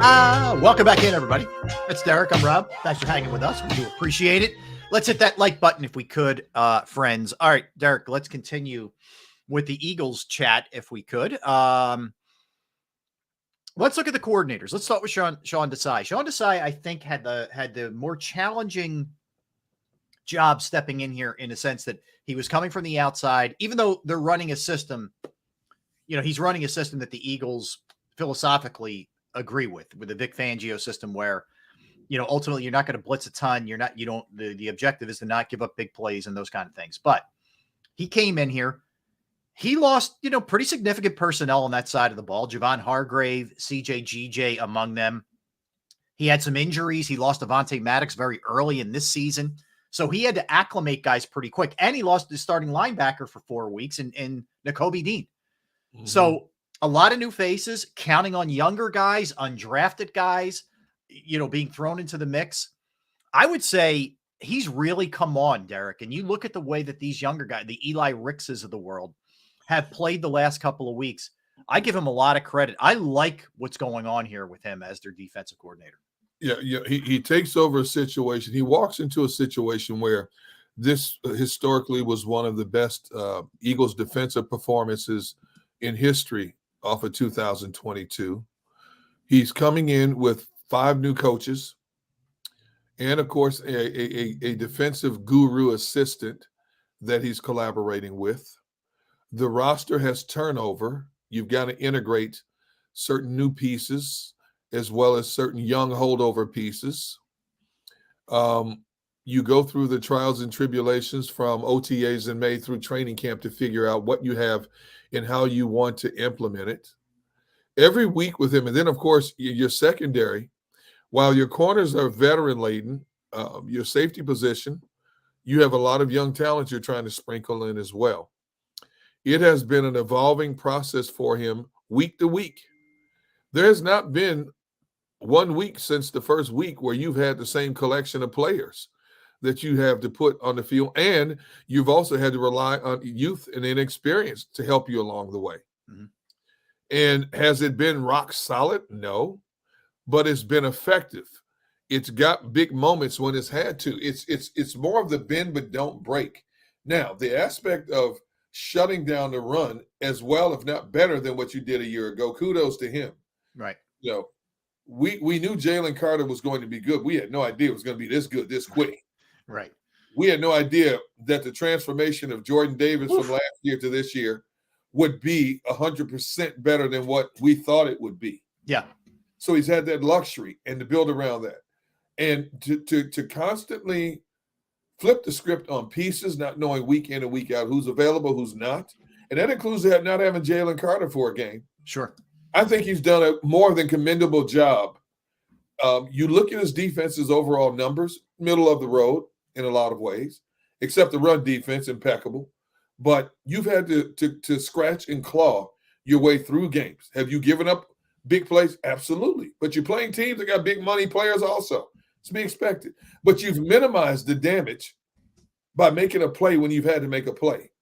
Welcome back in, everybody. It's Derek. I'm Rob. Thanks for hanging with us. We do appreciate it. Let's hit that like button if we could, friends. All right, Derek, let's continue with the Eagles chat if we could. Let's look at the coordinators. Let's start with Sean Desai. Sean Desai, I think, had the more challenging job stepping in here in a sense that he was coming from the outside, even though they're running a system, he's running a system that the Eagles philosophically agree with the Vic Fangio system where, ultimately you're not going to blitz a ton. The objective is to not give up big plays and those kind of things. But he came in here. He lost, pretty significant personnel on that side of the ball. Javon Hargrave, CJ GJ among them. He had some injuries. He lost Avonte Maddox very early in this season. So he had to acclimate guys pretty quick. And he lost his starting linebacker for 4 weeks in Nakobe Dean. Mm-hmm. So a lot of new faces, counting on younger guys, undrafted guys, being thrown into the mix. I would say he's really come on, Derek. And you look at the way that these younger guys, the Eli Rickses of the world, have played the last couple of weeks. I give him a lot of credit. I like what's going on here with him as their defensive coordinator. Yeah. He takes over a situation. He walks into a situation where this historically was one of the best Eagles defensive performances in history off of 2022. He's coming in with 5 new coaches and, of course, a defensive guru assistant that he's collaborating with. The roster has turnover. You've got to integrate certain new pieces as well as certain young holdover pieces. You go through the trials and tribulations from OTAs in May through training camp to figure out what you have and how you want to implement it. Every week with him. And then, of course, your secondary, while your corners are veteran-laden, your safety position, you have a lot of young talent you're trying to sprinkle in as well. It has been an evolving process for him week to week. There has not been 1 week since the first week where you've had the same collection of players that you have to put on the field. And you've also had to rely on youth and inexperience to help you along the way. Mm-hmm. And has it been rock solid? No, but it's been effective. It's got big moments when it's had to. It's more of the bend but don't break. Now, the aspect of shutting down the run as well, if not better than what you did a year ago, kudos to him. Right. We knew Jalen Carter was going to be good. We had no idea it was going to be this good, this quick. Right. We had no idea that the transformation of Jordan Davis from last year to this year would be 100% better than what we thought it would be. Yeah. So he's had that luxury and to build around that. And to constantly flip the script on pieces, not knowing week in and week out who's available, who's not. And that includes not having Jalen Carter for a game. Sure. I think he's done a more than commendable job. You look at his defense's overall numbers, middle of the road in a lot of ways, except the run defense, impeccable. But you've had to scratch and claw your way through games. Have you given up big plays? Absolutely. But you're playing teams that got big money players also. It's to be expected. But you've minimized the damage by making a play when you've had to make a play.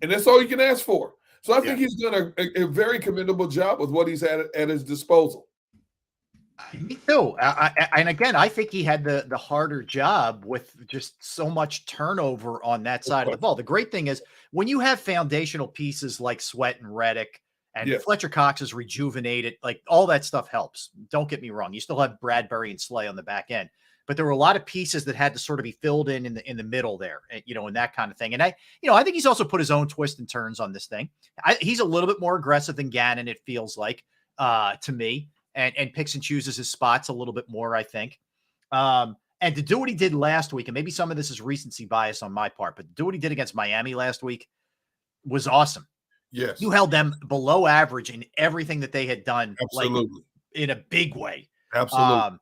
And that's all you can ask for. So I think he's done a very commendable job with what he's had at his disposal. Me too. And again, I think he had the harder job with just so much turnover on that side of the ball. The great thing is when you have foundational pieces like Sweat and Reddick and Fletcher Cox is rejuvenated, like all that stuff helps. Don't get me wrong. You still have Bradbury and Slay on the back end, but there were a lot of pieces that had to sort of be filled in the middle there, and that kind of thing. And I think he's also put his own twist and turns on this thing. He's a little bit more aggressive than Gannon, it feels like, to me. And picks and chooses his spots a little bit more, I think. And to do what he did last week, and maybe some of this is recency bias on my part, but to do what he did against Miami last week was awesome. Yes. You held them below average in everything that they had done. Absolutely. Like, in a big way. Absolutely.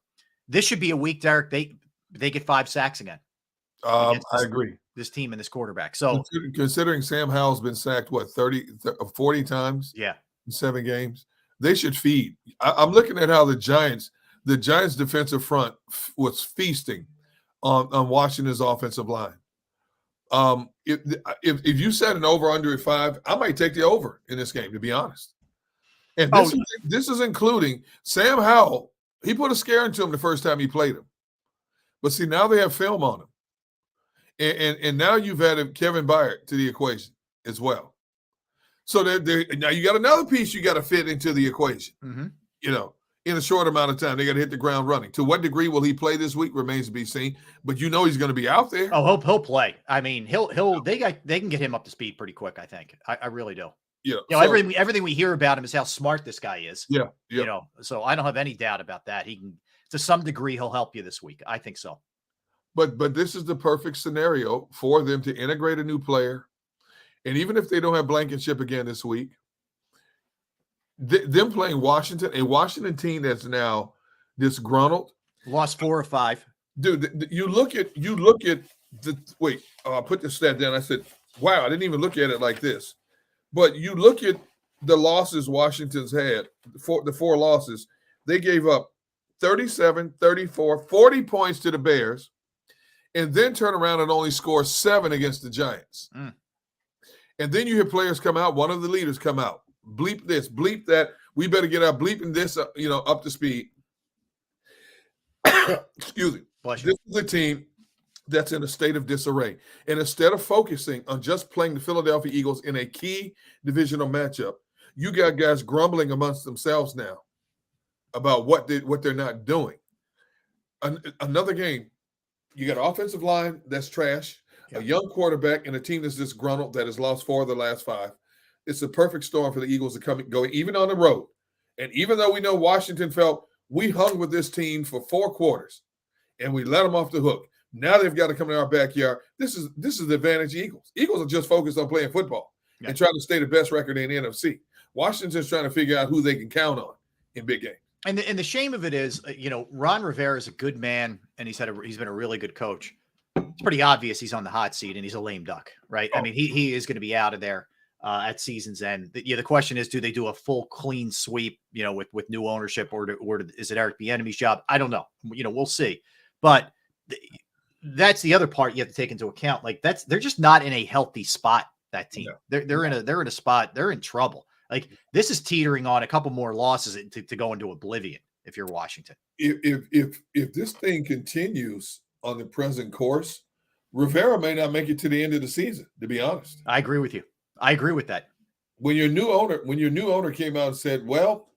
This should be a week, Derek. They get 5 sacks again. I agree. This team and this quarterback. So considering Sam Howell's been sacked, 40 times? Yeah. In 7 games? They should feed. I'm looking at how the Giants defensive front was feasting on Washington's offensive line. If you set an over under at 5, I might take the over in this game, to be honest. And this is including Sam Howell. He put a scare into him the first time he played him. But see, now they have film on him. And now you've added Kevin Byard to the equation as well. So now you got another piece you got to fit into the equation. Mm-hmm. In a short amount of time, they got to hit the ground running. To what degree will he play this week remains to be seen. But he's going to be out there. Oh, he'll play. I mean, they can get him up to speed pretty quick. I think. I really do. Yeah. Everything we hear about him is how smart this guy is. Yeah. So I don't have any doubt about that. He can, to some degree, he'll help you this week. I think so. But this is the perfect scenario for them to integrate a new player. And even if they don't have Blankenship again this week, them playing Washington, a Washington team that's now disgruntled, lost 4 or 5. Dude, you look at I put the stat down. I said, wow, I didn't even look at it like this. But you look at the losses Washington's had, the 4 losses, they gave up 37, 34, 40 points to the Bears, and then turn around and only score 7 against the Giants. And then you hear players come out, one of the leaders come out, bleep this, bleep that. We better get our bleeping this, up to speed. Excuse me. This is a team that's in a state of disarray. And instead of focusing on just playing the Philadelphia Eagles in a key divisional matchup, you got guys grumbling amongst themselves now about what they're not doing. Another game, you got an offensive line that's trash, a young quarterback, and a team that's disgruntled that has lost 4 of the last 5. It's a perfect storm for the Eagles to go even on the road. And even though we know Washington felt we hung with this team for 4 quarters and we let them off the hook, now they've got to come to our backyard. This is the advantage Eagles. Eagles are just focused on playing football and trying to stay the best record in the NFC. Washington's trying to figure out who they can count on in big games. And the shame of it is, Ron Rivera is a good man, and he's been a really good coach. It's pretty obvious he's on the hot seat, and he's a lame duck, right? I mean, he is going to be out of there at season's end. The question is, do they do a full clean sweep, with new ownership, or is it Eric Bieniemy's job? I don't know. We'll see. But that's the other part you have to take into account. Like they're just not in a healthy spot. That team, they're in a spot. They're in trouble. Like this is teetering on a couple more losses to go into oblivion if you're Washington. If this thing continues on the present course, Rivera may not make it to the end of the season, to be honest. I agree with you. I agree with that. When your new owner came out and said, well,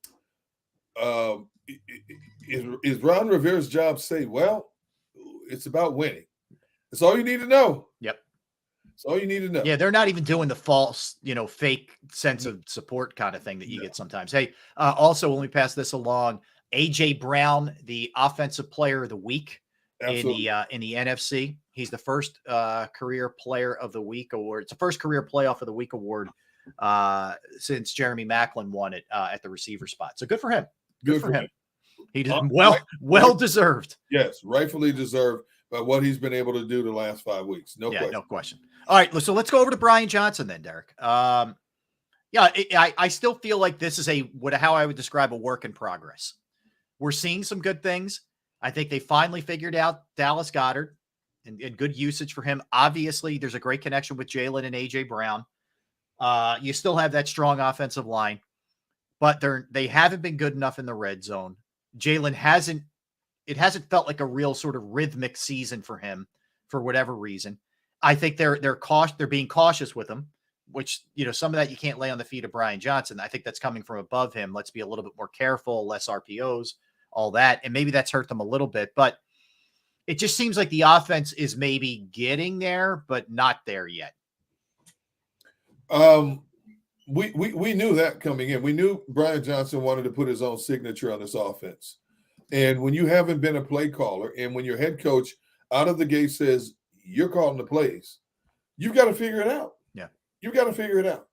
is Ron Rivera's job safe? Well, it's about winning. That's all you need to know. Yep. That's all you need to know. Yeah, they're not even doing the false, fake sense of support kind of thing that you get sometimes. Hey, also, when we pass this along, A.J. Brown, the Offensive Player of the Week in the NFC. He's the first Career Player of the Week award. It's the first Career Playoff of the Week award since Jeremy Maclin won it at the receiver spot. So good for him. Good for him. He did well deserved. Yes, rightfully deserved by what he's been able to do the last 5 weeks. No question. All right, so let's go over to Brian Johnson then, Derek. I still feel like this is how I would describe a work in progress. We're seeing some good things. I think they finally figured out Dallas Goedert and good usage for him. Obviously, there's a great connection with Jalen and A.J. Brown. You still have that strong offensive line, but they haven't been good enough in the red zone. Jalen hasn't felt like a real sort of rhythmic season for him for whatever reason. I think they're being cautious with him, which, some of that you can't lay on the feet of Brian Johnson. I think that's coming from above him. Let's be a little bit more careful, less RPOs, all that. And maybe that's hurt them a little bit, but it just seems like the offense is maybe getting there, but not there yet. We knew that coming in. We knew Brian Johnson wanted to put his own signature on this offense. And when you haven't been a play caller, and when your head coach out of the gate says you're calling the plays, you've got to figure it out. Yeah. You've got to figure it out.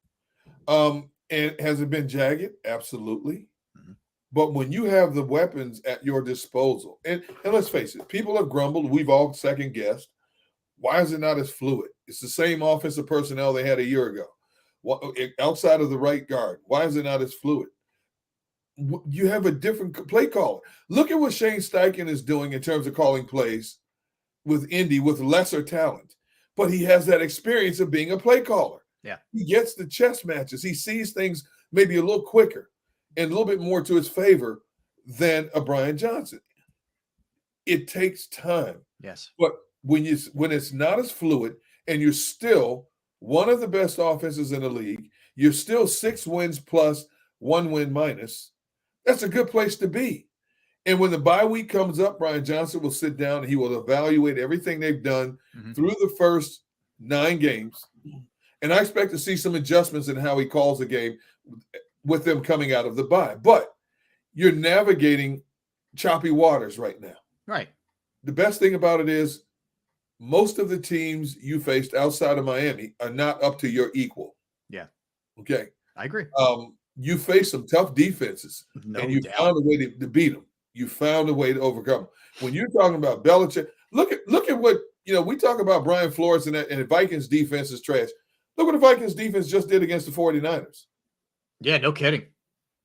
And has it been jagged? Absolutely. Mm-hmm. But when you have the weapons at your disposal, and let's face it, people have grumbled. We've all second guessed. Why is it not as fluid? It's the same offensive personnel they had a year ago. Outside of the right guard, why is it not as fluid? You have a different play caller. Look at what Shane Steichen is doing in terms of calling plays with Indy with lesser talent, but he has that experience of being a play caller. Yeah, he gets the chess matches. He sees things maybe a little quicker. and a little bit more to his favor than a Brian Johnson. It takes time. Yes. But when it's not as fluid and you're still one of the best offenses in the league, you're still 6 wins plus 1 win minus, that's a good place to be. And when the bye week comes up, Brian Johnson will sit down and he will evaluate everything they've done through the first 9 games. And I expect to see some adjustments in how he calls the game with them coming out of the bye. But you're navigating choppy waters right now. Right. The best thing about it is most of the teams you faced outside of Miami are not up to your equal. Yeah. Okay. I agree. You face some tough defenses, and you found a way to beat them. You found a way to overcome them. When you're talking about Belichick, look at what, we talk about Brian Flores and the Vikings defense is trash. Look what the Vikings defense just did against the 49ers. Yeah, no kidding.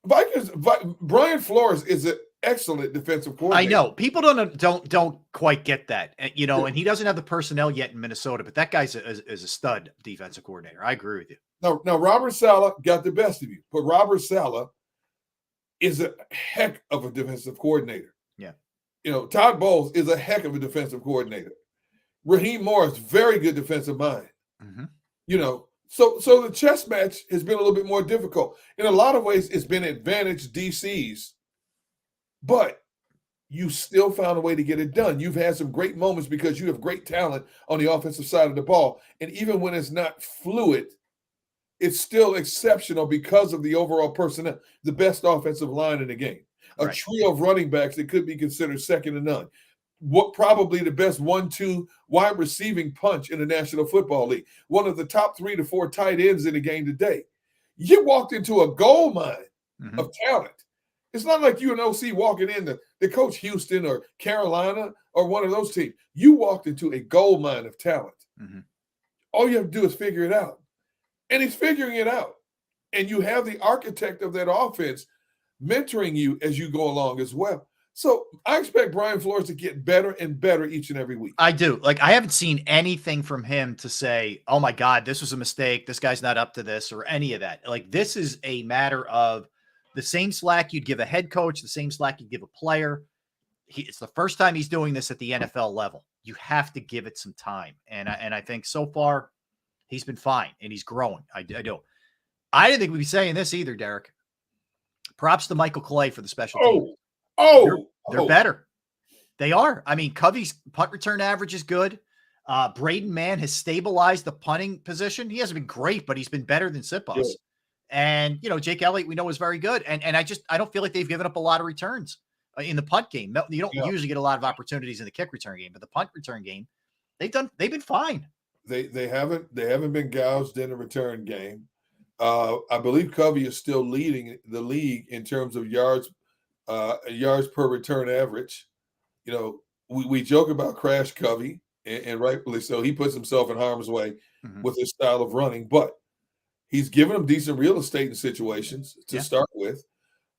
Brian Flores is an excellent defensive coordinator. I know people don't quite get that, and he doesn't have the personnel yet in Minnesota, but that guy's is a stud defensive coordinator. I agree with you. Now Robert Saleh got the best of you, but Robert Saleh is a heck of a defensive coordinator. Yeah. Todd Bowles is a heck of a defensive coordinator. Raheem Morris, very good defensive mind. So the chess match has been a little bit more difficult. In a lot of ways, it's been advantage DC's, but you still found a way to get it done. You've had some great moments because you have great talent on the offensive side of the ball. And even when it's not fluid, it's still exceptional because of the overall personnel, the best offensive line in the game, a trio of running backs that could be considered second to none. What probably the best 1-2 wide receiving punch in the National Football League, one of the top 3 to 4 tight ends in the game today. You walked into a gold mine of talent. It's not like you and OC walking in the coach Houston or Carolina or one of those teams. You walked into a gold mine of talent. All you have to do is figure it out. And he's figuring it out. And you have the architect of that offense mentoring you as you go along as well. So I expect Brian Flores to get better and better each and every week. I do. I haven't seen anything from him to say, oh my God, this was a mistake. This guy's not up to this or any of that. This is a matter of the same slack you'd give a head coach, the same slack you'd give a player. It's the first time he's doing this at the NFL level. You have to give it some time. And I think so far he's been fine and he's growing. I do. I didn't think we'd be saying this either, Derek. Props to Michael Clay for the special teams. They're better. They are. I mean, Covey's punt return average is good. Braden Mann has stabilized the punting position. He hasn't been great, but he's been better than Sipos. Yeah. And, Jake Elliott, we know, is very good. And I don't feel like they've given up a lot of returns in the punt game. No, you don't usually get a lot of opportunities in the kick return game, but the punt return game, they've been fine. They haven't been gouged in the return game. I believe Covey is still leading the league in terms of yards per return average. We joke about Crash Covey, and rightfully so. He puts himself in harm's way with his style of running, but he's given them decent real estate in situations to start with.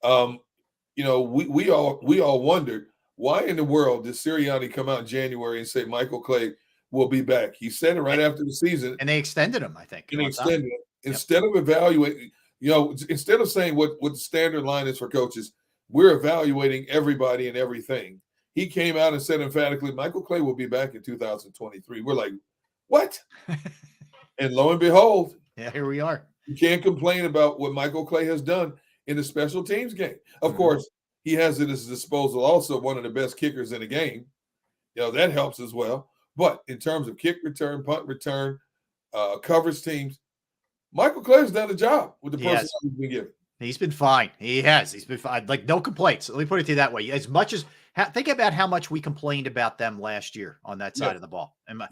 We all wondered, why in the world did Sirianni come out in January and say Michael Clay will be back? He said it right after the season. And they extended him, I think. And extended him. Instead of evaluating, instead of saying what the standard line is for coaches, we're evaluating everybody and everything. He came out and said emphatically, Michael Clay will be back in 2023. We're like, what? And lo and behold, here we are. You can't complain about what Michael Clay has done in the special teams game. Of course, he has at his disposal also one of the best kickers in the game. That helps as well. But in terms of kick return, punt return, coverage teams, Michael Clay has done the job with the personnel he's been given. He's been fine. He has. He's been fine. No complaints. Let me put it to you that way. As much as think about how much we complained about them last year on that side of the ball. And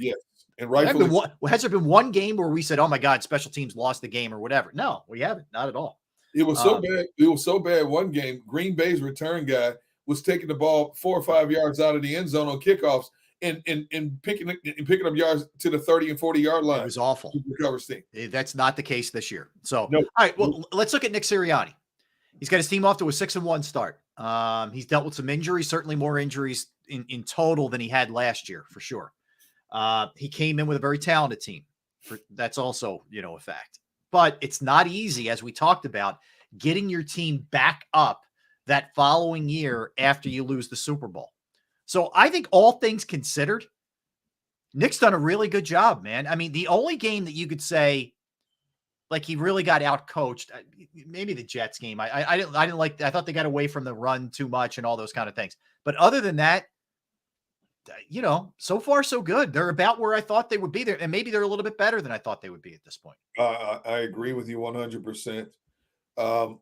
rightfully, has there been one game where we said, "Oh my God, special teams lost the game" or whatever? No, we haven't. Not at all. It was so bad. It was so bad. One game, Green Bay's return guy was taking the ball 4 or 5 yards out of the end zone on kickoffs and picking up yards to the 30 and 40-yard line. It was awful. That's not the case this year. So, all right, well, let's look at Nick Sirianni. He's got his team off to a 6-1 start. He's dealt with some injuries, certainly more injuries in total than he had last year, for sure. He came in with a very talented team. That's also, a fact. But it's not easy, as we talked about, getting your team back up that following year after you lose the Super Bowl. So I think all things considered, Nick's done a really good job, man. I mean, the only game that you could say, like, he really got out coached, maybe the Jets game. I didn't like. I thought they got away from the run too much and all those kind of things. But other than that, so far so good. They're about where I thought they would be there, and maybe they're a little bit better than I thought they would be at this point. I agree with you 100%.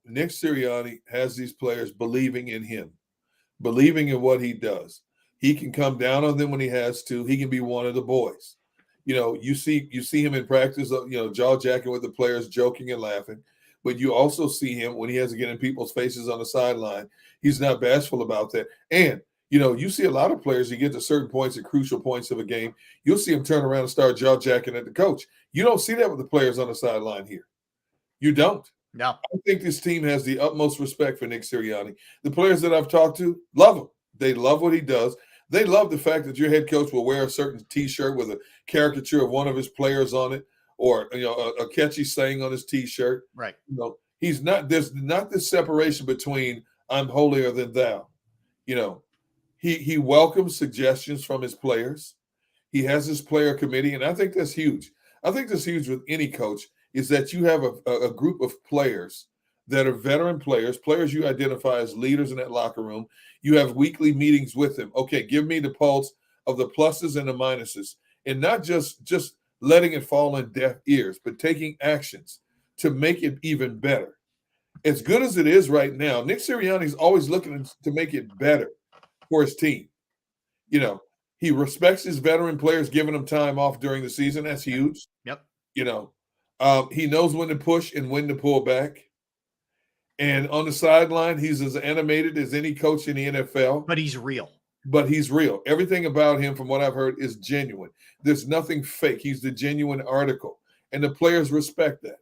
Nick Sirianni has these players believing in him, believing in what he does. He can come down on them when he has to. He can be one of the boys. You see him in practice, jaw jacking with the players, joking and laughing. But you also see him when he has to get in people's faces on the sideline. He's not bashful about that. And, you see a lot of players, you get to certain points at crucial points of a game, you'll see him turn around and start jaw jacking at the coach. You don't see that with the players on the sideline here. You don't. No. I think this team has the utmost respect for Nick Sirianni. The players that I've talked to love him. They love what he does. They love the fact that your head coach will wear a certain T-shirt with a caricature of one of his players on it, or a catchy saying on his T-shirt. Right. He's not. There's not this separation between "I'm holier than thou." He welcomes suggestions from his players. He has his player committee, and I think that's huge. I think that's huge with any coach, is that you have a group of players that are veteran players you identify as leaders in that locker room. You have weekly meetings with them. Okay, give me the pulse of the pluses and the minuses, and not just letting it fall on deaf ears, but taking actions to make it even better. As good as it is right now, Nick Sirianni is always looking to make it better for his team. He respects his veteran players, giving them time off during the season. That's huge. Yep. He knows when to push and when to pull back. And on the sideline, he's as animated as any coach in the NFL. But he's real. Everything about him, from what I've heard, is genuine. There's nothing fake. He's the genuine article. And the players respect that.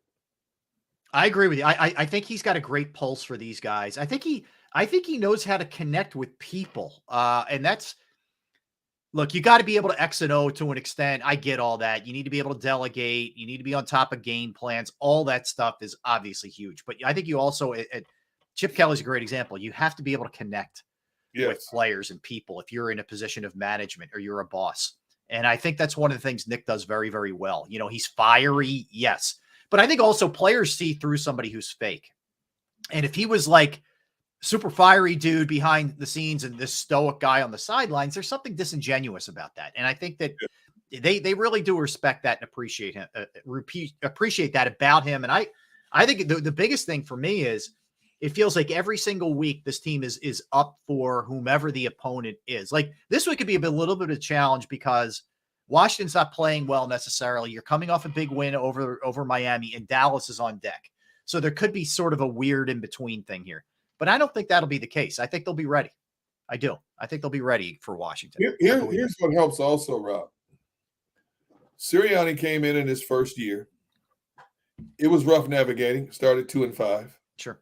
I agree with you. I think he's got a great pulse for these guys. I think he knows how to connect with people. And that's, look, you got to be able to X and O to an extent. I get all that. You need to be able to delegate. You need to be on top of game plans. All that stuff is obviously huge. But I think you also, Chip Kelly's a great example. You have to be able to connect with players and people if you're in a position of management or you're a boss. And I think that's one of the things Nick does very, very well. He's fiery, yes. But I think also players see through somebody who's fake. And if he was like super fiery dude behind the scenes and this stoic guy on the sidelines, there's something disingenuous about that. And I think that they really do respect that and appreciate him, appreciate that about him. And I think the biggest thing for me is it feels like every single week this team is up for whomever the opponent is. Like this week could be a little bit of a challenge because Washington's not playing well necessarily. You're coming off a big win over Miami, and Dallas is on deck. So there could be sort of a weird in-between thing here. But I don't think that'll be the case. I think they'll be ready. I do. I think they'll be ready for Washington. Here's what helps also, Rob. Sirianni came in his first year. It was rough navigating. Started 2-5. Sure.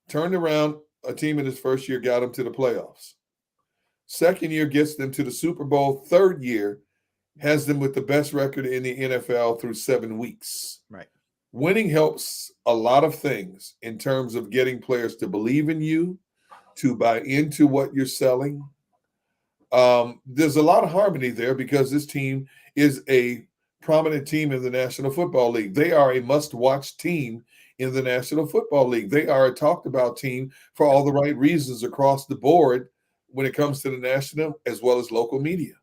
Turned around a team in his first year, got them to the playoffs. Second year gets them to the Super Bowl. Third year has them with the best record in the NFL through 7 weeks. Right. Winning helps a lot of things in terms of getting players to believe in you, to buy into what you're selling. There's a lot of harmony there because this team is a prominent team in the National Football League. They are a must-watch team in the National Football League. They are a talked-about team for all the right reasons across the board when it comes to the national as well as local media.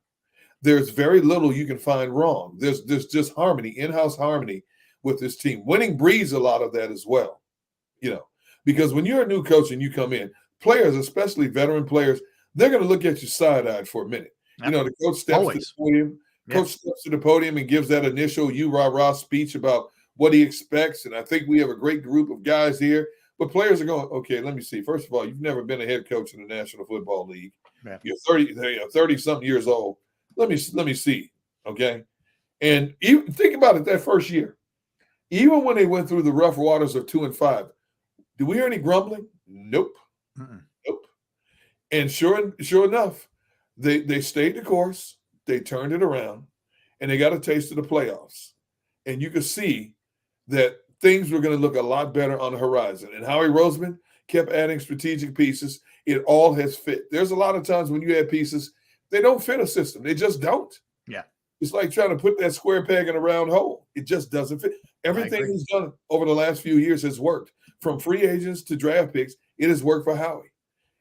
There's very little you can find wrong. There's just harmony, in-house harmony with this team. Winning breeds a lot of that as well, because when you're a new coach and you come in, players, especially veteran players, they're going to look at you side-eyed for a minute. Yep. The coach steps to the podium. Yep. Coach steps to the podium and gives that initial you-rah-rah speech about what he expects. And I think we have a great group of guys here. But players are going, okay, let me see. First of all, you've never been a head coach in the National Football League. Yeah. You're 30-something years old. Let me see, okay? And even think about it that first year. Even when they went through the rough waters of 2-5, did we hear any grumbling? Nope. Nope. And sure enough, they stayed the course. They turned it around, and they got a taste of the playoffs. And you could see that things were going to look a lot better on the horizon. And Howie Roseman kept adding strategic pieces. It all has fit. There's a lot of times when you add pieces, they don't fit a system. They just don't. Yeah. It's like trying to put that square peg in a round hole. It just doesn't fit. Everything he's done over the last few years has worked. From free agents to draft picks, it has worked for Howie.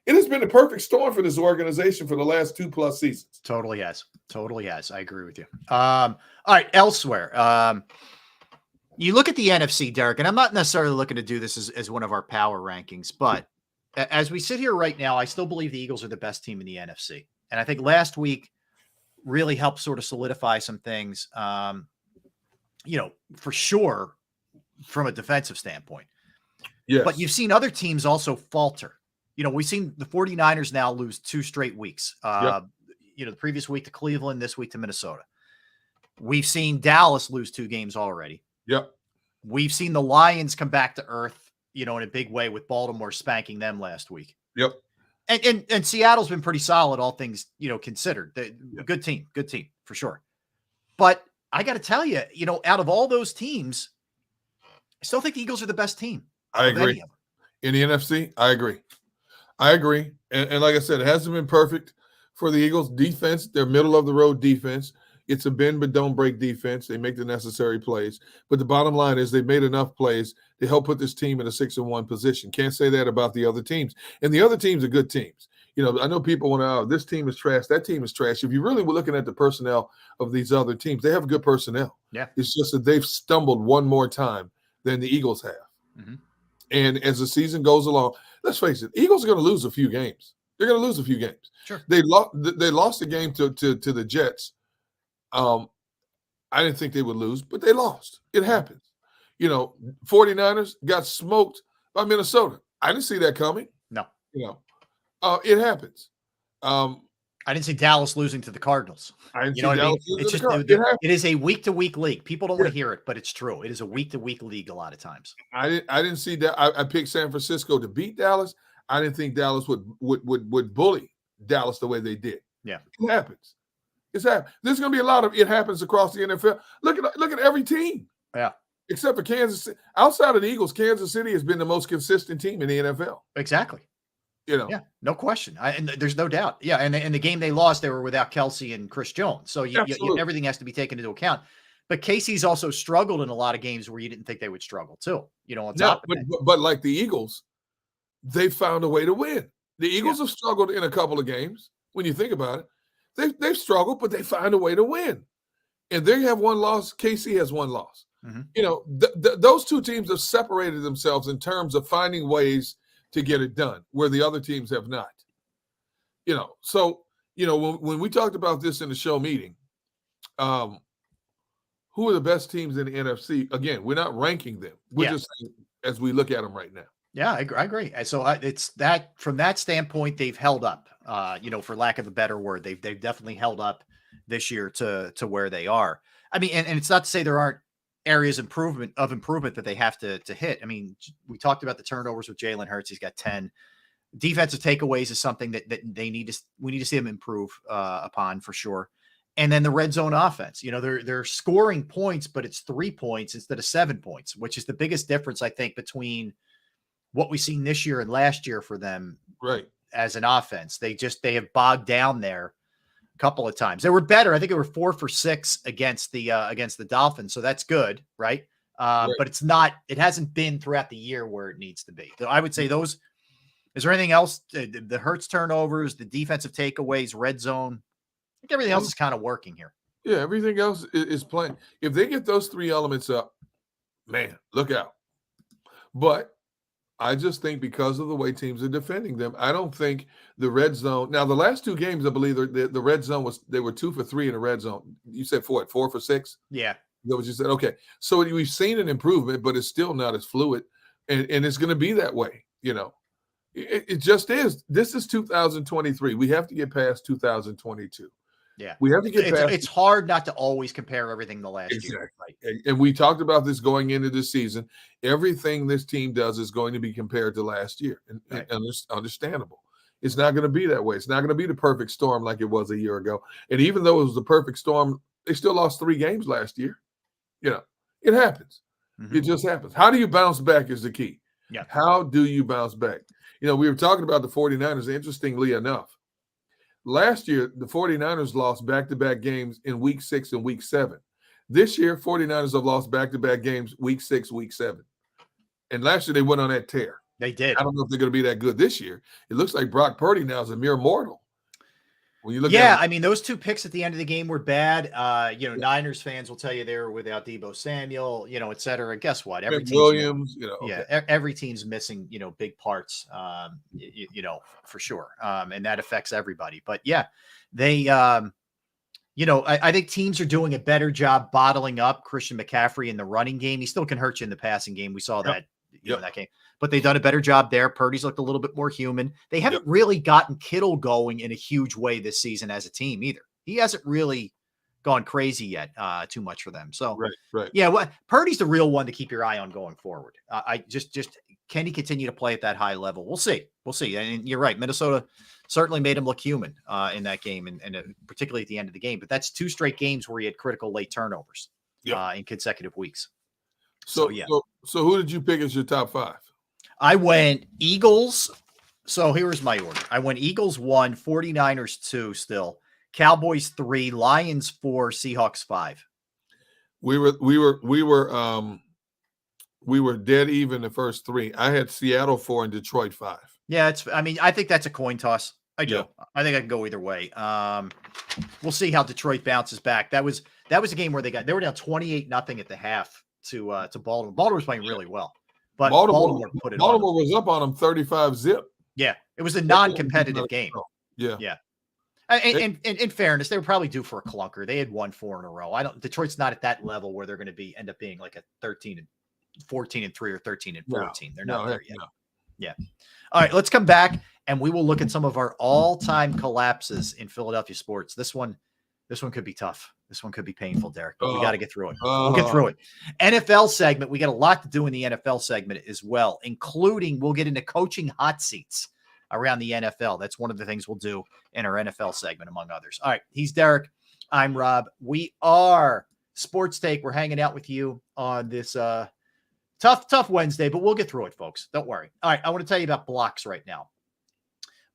It has been the perfect storm for this organization for the last 2+ seasons. Totally has. Totally has. I agree with you. All right, elsewhere. You look at the NFC, Derek, and I'm not necessarily looking to do this as one of our power rankings, but as we sit here right now, I still believe the Eagles are the best team in the NFC. And I think last week really helped sort of solidify some things, for sure from a defensive standpoint. Yes. But you've seen other teams also falter. We've seen the 49ers now lose 2 straight weeks. The previous week to Cleveland, this week to Minnesota. We've seen Dallas lose 2 games already. Yep. We've seen the Lions come back to earth, in a big way with Baltimore spanking them last week. Yep. And Seattle's been pretty solid, all things, considered. Good team for sure. But I got to tell you, out of all those teams, I still think the Eagles are the best team. I agree. In the NFC, I agree. And like I said, it hasn't been perfect for the Eagles. Defense, they're middle of the road defense. It's a bend but don't break defense. They make the necessary plays. But the bottom line is they've made enough plays to help put this team in a 6-1 position. Can't say that about the other teams. And the other teams are good teams. I know people want to, this team is trash, that team is trash. If you really were looking at the personnel of these other teams, they have good personnel. Yeah. It's just that they've stumbled one more time than the Eagles have. Mm-hmm. And as the season goes along, let's face it, Eagles are going to lose a few games. They're going to lose a few games. Sure. They lost the game to the Jets. I didn't think they would lose, but they lost. It happens. 49ers got smoked by Minnesota. I didn't see that coming. No. It happens. I didn't see Dallas losing to the Cardinals. I didn't see Dallas It's just it is a week-to-week league. People don't want to hear it, but it's true. It is a week-to-week league a lot of times. I didn't see that. I picked San Francisco to beat Dallas. I didn't think Dallas would bully Dallas the way they did. Yeah. It happens. There's going to be a lot of it happens across the NFL. Look at every team. Yeah. Except for Kansas City. Outside of the Eagles, Kansas City has been the most consistent team in the NFL. Exactly. Yeah, no question. And there's no doubt. Yeah, and the game they lost, they were without Kelsey and Chris Jones. So everything has to be taken into account. But Casey's also struggled in a lot of games where you didn't think they would struggle too. On top of that. But like the Eagles, they found a way to win. The Eagles have struggled in a couple of games. When you think about it, they've struggled, but they find a way to win. And they have one loss. KC has one loss. Mm-hmm. Those two teams have separated themselves in terms of finding ways to get it done, where the other teams have not. So when we talked about this in the show meeting, who are the best teams in the NFC? Again, we're not ranking them. We're just saying as we look at them right now. Yeah, I agree. So it's that from that standpoint, they've held up. For lack of a better word, they've definitely held up this year to where they are. I mean, and it's not to say there aren't areas of improvement that they have to hit. I mean, we talked about the turnovers with Jalen Hurts. He's got 10. Defensive takeaways is something that we need to see him improve upon for sure. And then the red zone offense, they're scoring points, but it's 3 points instead of 7 points, which is the biggest difference, I think, between what we've seen this year and last year for them. Right. As an offense, they have bogged down there a couple of times. They were better. I think they were 4 for 6 against the Dolphins. So that's good. Right. But it hasn't been throughout the year where it needs to be. So I would say is there anything else? The Hurts turnovers, the defensive takeaways, red zone, I think everything else is kind of working here. Yeah. Everything else is playing. If they get those 3 elements up, man, look out. But I just think because of the way teams are defending them, I don't think the red zone. Now, the last 2 games, I believe the red zone they were 2 for 3 in the red zone. You said 4 for 6? Yeah. Is that what you said? Okay. So we've seen an improvement, but it's still not as fluid. And it's going to be that way. It just is. This is 2023. We have to get past 2022. Yeah. We have to get past. It's hard not to always compare everything to last year. Right? And we talked about this going into this season. Everything this team does is going to be compared to last year. And understandable. It's not going to be that way. It's not going to be the perfect storm like it was a year ago. And even though it was the perfect storm, they still lost 3 games last year. It happens. It just happens. How do you bounce back is the key. Yeah. How do you bounce back? You know, we were talking about the 49ers, interestingly enough. Last year, the 49ers lost back-to-back games in week 6 and week 7. This year, 49ers have lost back-to-back games week 6, week 7. And last year, they went on that tear. They did. I don't know if they're going to be that good this year. It looks like Brock Purdy now is a mere mortal. When you look Yeah, at I mean, those 2 picks at the end of the game were bad. Niners fans will tell you they were without Deebo Samuel, et cetera. Guess what? Every team's Williams, every team's missing, big parts, for sure. And that affects everybody. But yeah, they, I think teams are doing a better job bottling up Christian McCaffrey in the running game. He still can hurt you in the passing game. We saw that, in that game. But they've done a better job there. Purdy's looked a little bit more human. They haven't really gotten Kittle going in a huge way this season as a team either. He hasn't really gone crazy yet, too much for them. So, right. Yeah, well, Purdy's the real one to keep your eye on going forward. I just can he continue to play at that high level? We'll see. And you're right. Minnesota certainly made him look human in that game, and particularly at the end of the game. But that's 2 straight games where he had critical late turnovers in consecutive weeks. So who did you pick as your top 5? I went Eagles. So here's my order. I went Eagles 1, 49ers 2 still, Cowboys 3, Lions 4, Seahawks 5. We were dead even the first 3. I had Seattle 4 and Detroit 5. Yeah, I think that's a coin toss. I do. Yeah. I think I can go either way. We'll see how Detroit bounces back. That was a game where they were down 28-0 at the half to Baltimore. Baltimore was playing really well. But Baltimore put it on. Baltimore was up on them 35-0. Yeah, it was a non-competitive game. Yeah. And in fairness, they were probably due for a clunker. They had won 4 in a row. Detroit's not at that level where they're going to end up being like a 13-14-3 or 13-14. They're not there yet. No. Yeah. All right, let's come back and we will look at some of our all-time collapses in Philadelphia sports. This one could be tough. This one could be painful, Derek, but we got to get through it. We'll get through it. NFL segment. We got a lot to do in the NFL segment as well, including we'll get into coaching hot seats around the NFL. That's one of the things we'll do in our NFL segment, among others. All right. He's Derek. I'm Rob. We are Sports Take. We're hanging out with you on this tough Wednesday, but we'll get through it, folks. Don't worry. All right. I want to tell you about Blocks right now.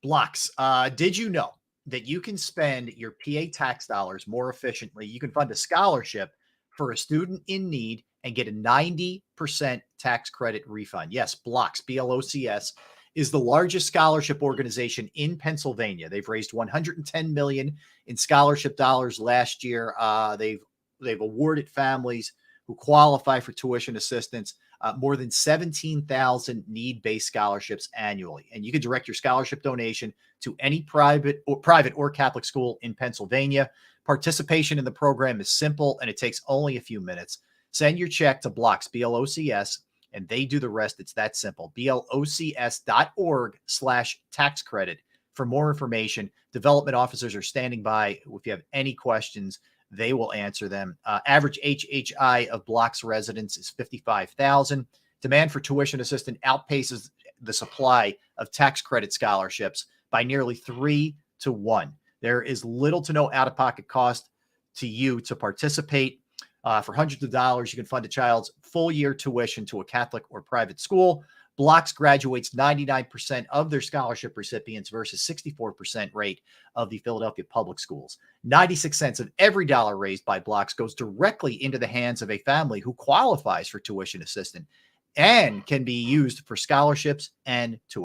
Blocks. Did you know that you can spend your PA tax dollars more efficiently? You can fund a scholarship for a student in need and get a 90% tax credit refund. Yes, Blocks, BLOCS, is the largest scholarship organization in Pennsylvania. They've raised $110 million in scholarship dollars last year. They've awarded families who qualify for tuition assistance more than 17,000 need-based scholarships annually. And you can direct your scholarship donation to any private or Catholic school in Pennsylvania. Participation in the program is simple, and it takes only a few minutes. Send your check to Blocks, BLOCS, and they do the rest. It's that simple. BLOCS.org/tax credit. For more information, development officers are standing by. If you have any questions, they will answer them. Average HHI of Blocks residents is 55,000. Demand for tuition assistance outpaces the supply of tax credit scholarships by nearly 3 to 1. There is little to no out-of-pocket cost to you to participate. For hundreds of dollars, you can fund a child's full-year tuition to a Catholic or private school. Blocks graduates 99% of their scholarship recipients versus 64% rate of the Philadelphia public schools. 96 cents of every dollar raised by Blocks goes directly into the hands of a family who qualifies for tuition assistance and can be used for scholarships and tuition.